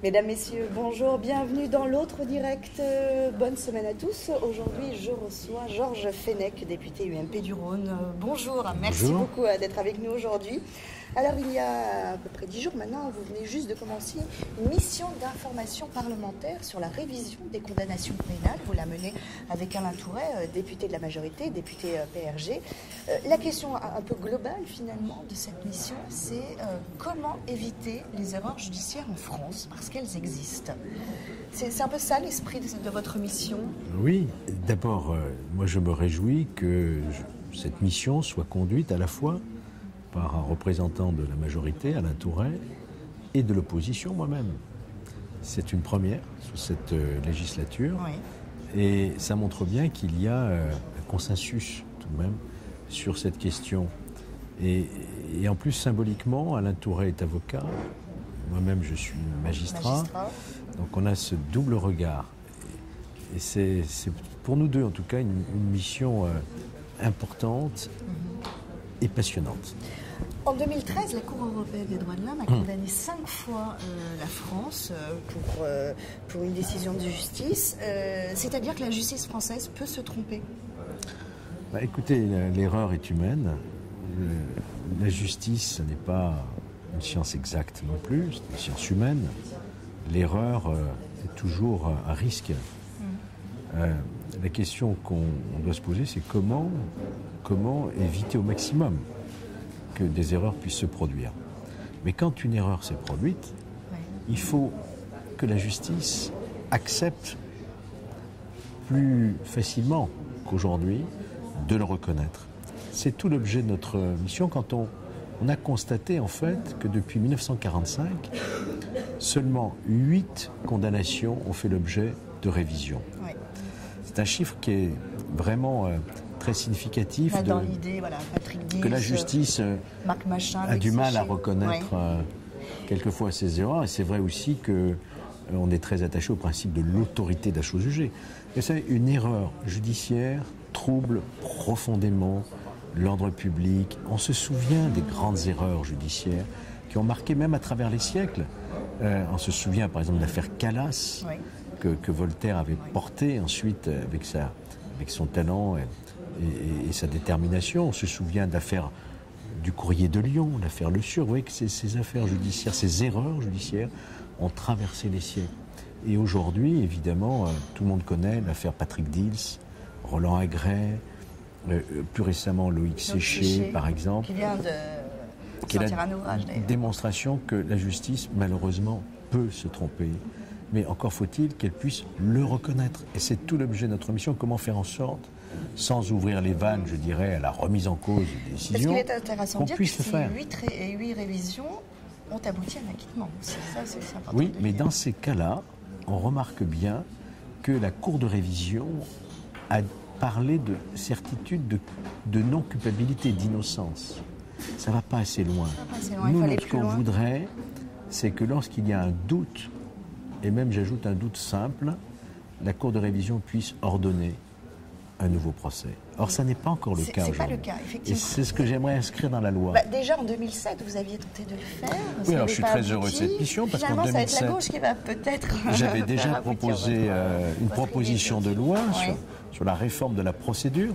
Mesdames, Messieurs, bonjour, bienvenue dans l'autre direct. Bonne semaine à tous. Aujourd'hui, je reçois Georges Fenech, député UMP du Rhône. Bonjour, merci beaucoup d'être avec nous aujourd'hui. Alors, il y a à peu près 10 jours maintenant, vous venez juste de commencer une mission d'information parlementaire sur la révision des condamnations pénales. Vous la menez avec Alain Touret, député de la majorité, député PRG. La question un peu globale, finalement, de cette mission, c'est comment éviter les erreurs judiciaires en France, parce qu'elles existent. C'est un peu ça l'esprit de votre mission? Oui, d'abord, moi je me réjouis que cette mission soit conduite à la fois par un représentant de la majorité, Alain Touret, et de l'opposition, moi-même. C'est une première sous cette législature. Oui. Et ça montre bien qu'il y a un consensus, tout de même, sur cette question. Et en plus, symboliquement, Alain Touret est avocat. Moi-même, je suis magistrat. Donc on a ce double regard. Et c'est pour nous deux, en tout cas, une mission importante et passionnante. En 2013, la Cour européenne des droits de l'homme a condamné 5 fois la France pour une décision de justice. C'est-à-dire que la justice française peut se tromper. Écoutez, l'erreur est humaine. La justice, ce n'est pas une science exacte non plus, c'est une science humaine. L'erreur est toujours un risque. La question qu'on doit se poser, c'est comment éviter au maximum que des erreurs puissent se produire. Mais quand une erreur s'est produite, il faut que la justice accepte plus facilement qu'aujourd'hui de le reconnaître. C'est tout l'objet de notre mission quand on a constaté en fait que depuis 1945, seulement 8 condamnations ont fait l'objet de révision. Oui. C'est un chiffre qui est vraiment très significatif dans l'idée, voilà, Patrick Diels, que la justice a du mal à reconnaître quelquefois ses erreurs. Et c'est vrai aussi qu'on est très attaché au principe de l'autorité de la chose jugée. Et c'est une erreur judiciaire trouble profondément l'ordre public. On se souvient des grandes erreurs judiciaires qui ont marqué même à travers les siècles. On se souvient par exemple de l'affaire Calas, que Voltaire avait portée ensuite avec son talent et sa détermination. On se souvient de l'affaire du Courrier de Lyon, l'affaire Le Sur. Vous voyez que ces affaires judiciaires, ces erreurs judiciaires ont traversé les siècles. Et aujourd'hui, évidemment, tout le monde connaît l'affaire Patrick Diels, Roland Agret, plus récemment Loïc Séché, par exemple. Qui vient de sortir un ouvrage, d'ailleurs. Démonstration que la justice, malheureusement, peut se tromper. Mais encore faut-il qu'elle puisse le reconnaître. Et c'est tout l'objet de notre mission. Comment faire en sorte, sans ouvrir les vannes, je dirais, à la remise en cause des décisions, est intéressant qu'on de dire puisse que le faire. 8 révisions ont abouti à un acquittement. Ça, c'est important. Oui, mais dans ces cas-là, on remarque bien que la Cour de révision a parlé de certitude de non-culpabilité, d'innocence. Ça ne va pas assez loin. Nous, ce qu'on voudrait, c'est que lorsqu'il y a un doute, et même j'ajoute un doute simple, la Cour de révision puisse ordonner un nouveau procès. Or, ça n'est pas encore le cas aujourd'hui. C'est pas le cas, effectivement. Et c'est ce que j'aimerais inscrire dans la loi. Déjà en 2007, vous aviez tenté de le faire. Oui, alors je suis très heureux de cette mission parce qu'en 2007, ça va être la gauche qui va peut-être. J'avais déjà proposé une proposition de loi sur la réforme de la procédure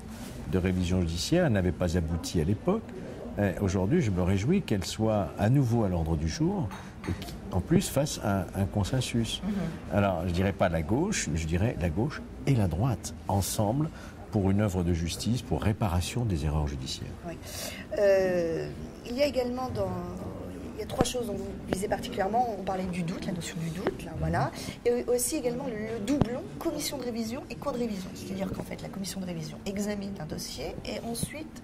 de révision judiciaire. Elle n'avait pas abouti à l'époque. Aujourd'hui, je me réjouis qu'elle soit à nouveau à l'ordre du jour et qu'en plus fasse un consensus. Alors, je ne dirais pas la gauche, je dirais la gauche et la droite, ensemble, pour une œuvre de justice, pour réparation des erreurs judiciaires. Oui. Il y a également il y a 3 choses dont vous visez particulièrement. On parlait du doute, la notion du doute, là, voilà. Et aussi également le doublon, commission de révision et cour de révision. C'est-à-dire qu'en fait, la commission de révision examine un dossier et ensuite,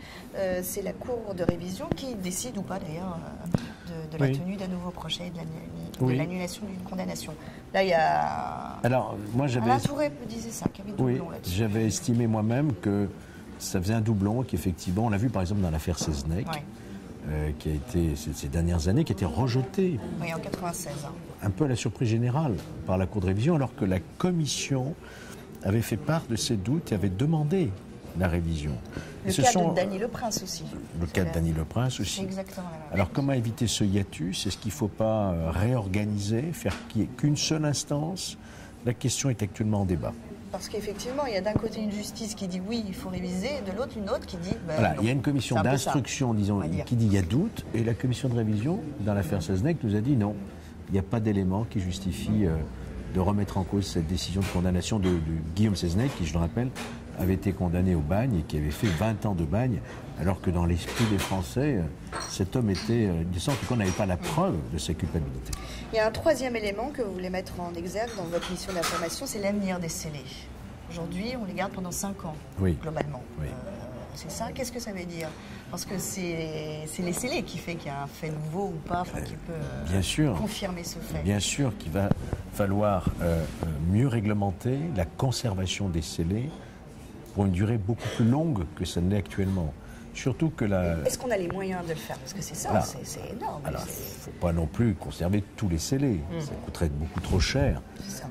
c'est la cour de révision qui décide ou pas d'ailleurs de la tenue d'un nouveau procès et de l'annulation d'une condamnation. Là, il y a... Alors, moi, j'avais... Alain Touret disait ça, qu'il y avait doublon là-dessus. J'avais estimé moi-même que ça faisait un doublon, qu'effectivement, on l'a vu par exemple dans l'affaire Seznec, qui a été, ces dernières années, qui a été rejetée. Oui, en 96. Un peu à la surprise générale par la Cour de révision, alors que la Commission avait fait part de ses doutes et avait demandé la révision. Le cas de Dany Le Prince aussi. Le cas de Dany Le Prince aussi. C'est exactement la même chose. Alors comment éviter ce hiatus? Est-ce qu'il ne faut pas réorganiser, faire qu'il n'y ait qu'une seule instance? La question est actuellement en débat. Parce qu'effectivement, il y a d'un côté une justice qui dit oui, il faut réviser, et de l'autre une autre qui dit... voilà, non. Il y a une commission d'instruction, disons, qui dit il y a doute, et la commission de révision, dans l'affaire Seznec, nous a dit non, il n'y a pas d'élément qui justifie de remettre en cause cette décision de condamnation de Guillaume Seznec, qui, je le rappelle, avait été condamné au bagne et qui avait fait 20 ans de bagne, alors que dans l'esprit des Français, cet homme était innocent, qu'on n'avait pas la preuve de sa culpabilité. Il y a un troisième élément que vous voulez mettre en exergue dans votre mission d'information, c'est l'avenir des scellés. Aujourd'hui, on les garde pendant 5 ans, globalement. Oui. C'est ça. Qu'est-ce que ça veut dire? Parce que c'est les scellés qui fait qu'il y a un fait nouveau ou pas, qui peut confirmer ce fait. Bien sûr qu'il va falloir mieux réglementer la conservation des scellés pour une durée beaucoup plus longue que ça ne l'est actuellement. Surtout que Est-ce qu'on a les moyens de le faire? Parce que c'est ça, c'est énorme. Alors, il ne faut pas non plus conserver tous les scellés. Ça coûterait beaucoup trop cher.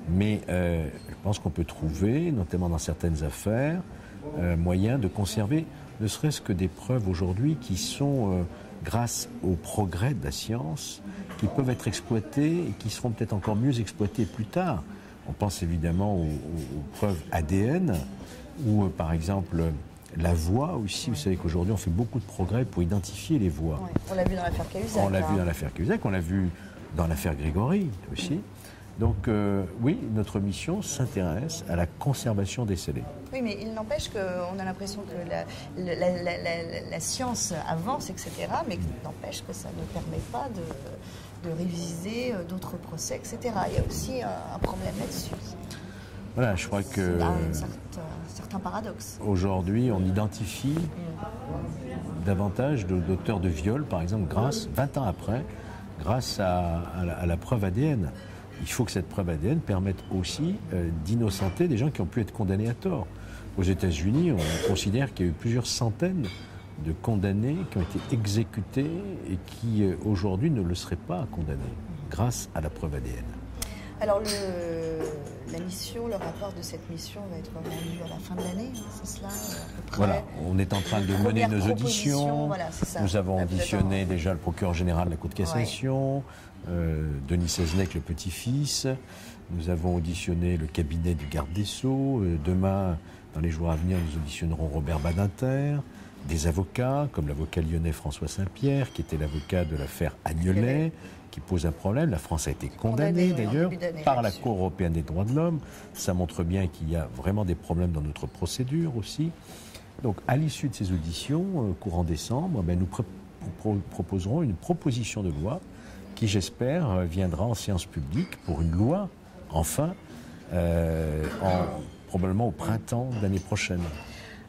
Mais je pense qu'on peut trouver, notamment dans certaines affaires, moyen de conserver ne serait-ce que des preuves aujourd'hui qui sont, grâce au progrès de la science, qui peuvent être exploitées et qui seront peut-être encore mieux exploitées plus tard. On pense évidemment aux preuves ADN ou par exemple la voix aussi. Vous savez qu'aujourd'hui on fait beaucoup de progrès pour identifier les voix. Ouais, on l'a vu dans l'affaire Cahuzac. On l'a vu dans l'affaire Cahuzac, on l'a vu dans l'affaire Grégory aussi. Donc oui, notre mission s'intéresse à la conservation des scellés. Oui, mais il n'empêche qu'on a l'impression que la science avance, etc. Mais il n'empêche que ça ne permet pas de réviser d'autres procès, etc. Il y a aussi un problème là-dessus. Voilà, je crois que... Il y a un certain paradoxe. Aujourd'hui, on identifie davantage d'auteurs de viol, par exemple, 20 ans après, grâce à la preuve ADN. Il faut que cette preuve ADN permette aussi d'innocenter des gens qui ont pu être condamnés à tort. Aux États-Unis, on considère qu'il y a eu plusieurs centaines de condamnés qui ont été exécutés et qui aujourd'hui ne le seraient pas condamnés grâce à la preuve ADN. Alors la mission, le rapport de cette mission va être rendu à la fin de l'année, c'est cela à peu près. Voilà, on est en train de mener nos auditions. Voilà, c'est ça. Nous avons auditionné déjà le procureur général de la Cour de cassation, Denis Seznec, le petit-fils. Nous avons auditionné le cabinet du garde des Sceaux. Demain, dans les jours à venir, nous auditionnerons Robert Badinter, des avocats, comme l'avocat lyonnais François Saint-Pierre, qui était l'avocat de l'affaire Agnelet, qui pose un problème. La France a été condamnée d'ailleurs par la Cour européenne des droits de l'homme. Ça montre bien qu'il y a vraiment des problèmes dans notre procédure aussi. Donc à l'issue de ces auditions, courant décembre, nous proposerons une proposition de loi qui, j'espère, viendra en séance publique pour une loi, enfin, probablement au printemps de l'année prochaine.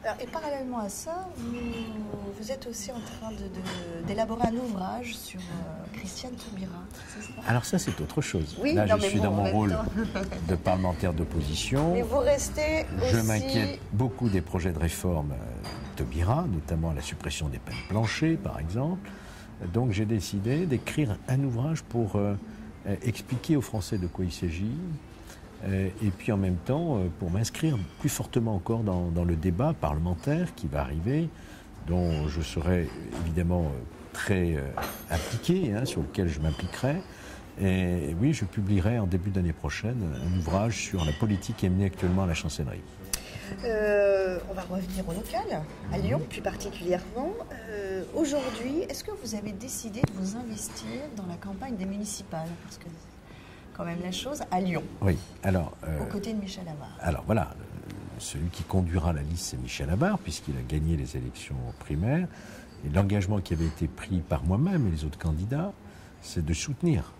Alors, et parallèlement à ça, vous êtes aussi en train d'élaborer un ouvrage sur Christiane Taubira, c'est ça? Alors ça, c'est autre chose. Oui, là, je suis dans mon rôle de parlementaire d'opposition. Mais vous restez aussi... Je m'inquiète beaucoup des projets de réforme Taubira, notamment la suppression des peines planchées, par exemple. Donc j'ai décidé d'écrire un ouvrage pour expliquer aux Français de quoi il s'agit, et puis en même temps pour m'inscrire plus fortement encore dans le débat parlementaire qui va arriver, dont je serai évidemment très impliqué, sur lequel je m'impliquerai. Et oui, je publierai en début d'année prochaine un ouvrage sur la politique qui est menée actuellement à la chancellerie. On va revenir au local, à Lyon plus particulièrement. Aujourd'hui, est-ce que vous avez décidé de vous investir dans la campagne des municipales? Parce que c'est quand même la chose à Lyon. Oui, alors... aux côtés de Michel Amar. Alors voilà, celui qui conduira la liste, c'est Michel Amar, puisqu'il a gagné les élections primaires. Et l'engagement qui avait été pris par moi-même et les autres candidats, c'est de soutenir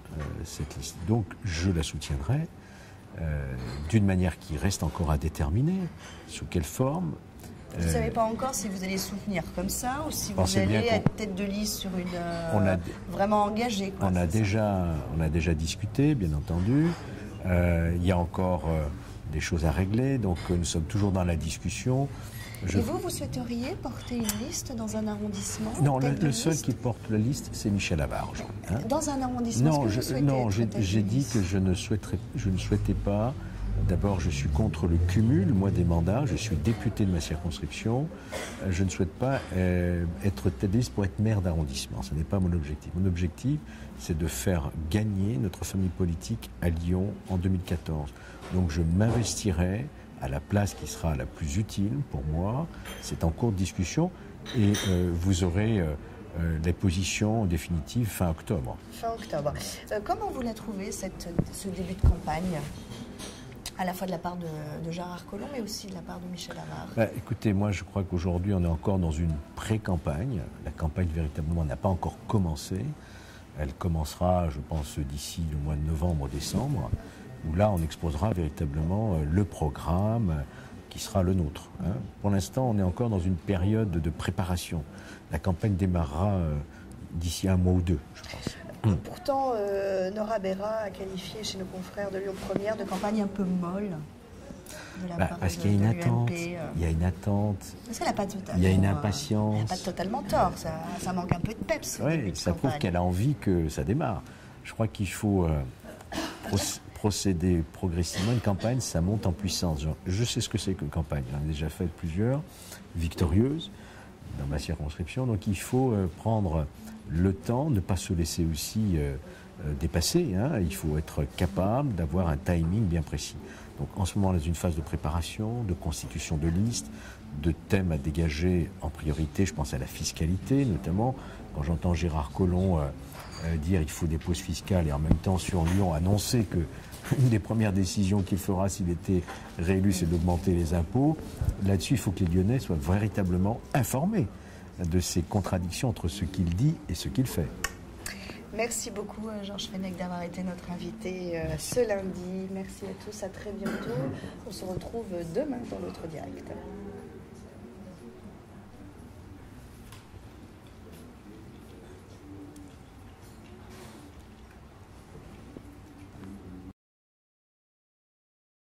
cette liste. Donc je la soutiendrai. D'une manière qui reste encore à déterminer, sous quelle forme. Vous ne savez pas encore si vous allez soutenir comme ça ou si vous allez être tête de liste sur une vraiment engagée. On a déjà discuté, bien entendu. Il y a encore des choses à régler, donc nous sommes toujours dans la discussion. Et vous souhaiteriez porter une liste dans un arrondissement? Non, le seul qui porte la liste, c'est Michel Amar. Dans un arrondissement? Non, j'ai dit que je ne souhaitais pas D'abord, je suis contre le cumul, moi, des mandats. Je suis député de ma circonscription. Je ne souhaite pas être tête de liste pour être maire d'arrondissement. Ce n'est pas mon objectif. Mon objectif, c'est de faire gagner notre famille politique à Lyon en 2014. Donc, je m'investirai à la place qui sera la plus utile pour moi. C'est en cours de discussion et vous aurez les positions définitives fin octobre. Fin octobre. Comment vous l'avez trouvé, ce début de campagne, à la fois de la part de Gérard Collomb, mais aussi de la part de Michel Amar? Écoutez, moi je crois qu'aujourd'hui on est encore dans une pré-campagne. La campagne véritablement n'a pas encore commencé. Elle commencera, je pense, d'ici le mois de novembre-décembre, où là on exposera véritablement le programme qui sera le nôtre. Pour l'instant, on est encore dans une période de préparation. La campagne démarrera d'ici un mois ou deux, je pense. Pourtant, Nora Berra a qualifié chez nos confrères de Lyon Première de campagne un peu molle. Parce qu'il y a une attente. Il y a une attente. Parce qu'elle n'a pas totalement. Il y a une impatience. Elle n'a pas totalement tort. Ça manque un peu de peps. Oui, ça prouve qu'elle a envie que ça démarre. Je crois qu'il faut procéder progressivement. Une campagne, ça monte en puissance. Je sais ce que c'est qu'une campagne. J'en ai déjà fait plusieurs, victorieuses, dans ma circonscription. Donc il faut prendre le temps, ne pas se laisser aussi dépasser. Il faut être capable d'avoir un timing bien précis. Donc en ce moment, on est dans une phase de préparation, de constitution de listes, de thèmes à dégager en priorité. Je pense à la fiscalité, notamment. Quand j'entends Gérard Collomb dire qu'il faut des pauses fiscales et en même temps sur Lyon annoncer que une des premières décisions qu'il fera s'il était réélu, c'est d'augmenter les impôts. Là-dessus, il faut que les Lyonnais soient véritablement informés de ces contradictions entre ce qu'il dit et ce qu'il fait. Merci beaucoup, Georges Fenech, d'avoir été notre invité ce lundi. Merci à tous, à très bientôt. On se retrouve demain dans l'autre direct.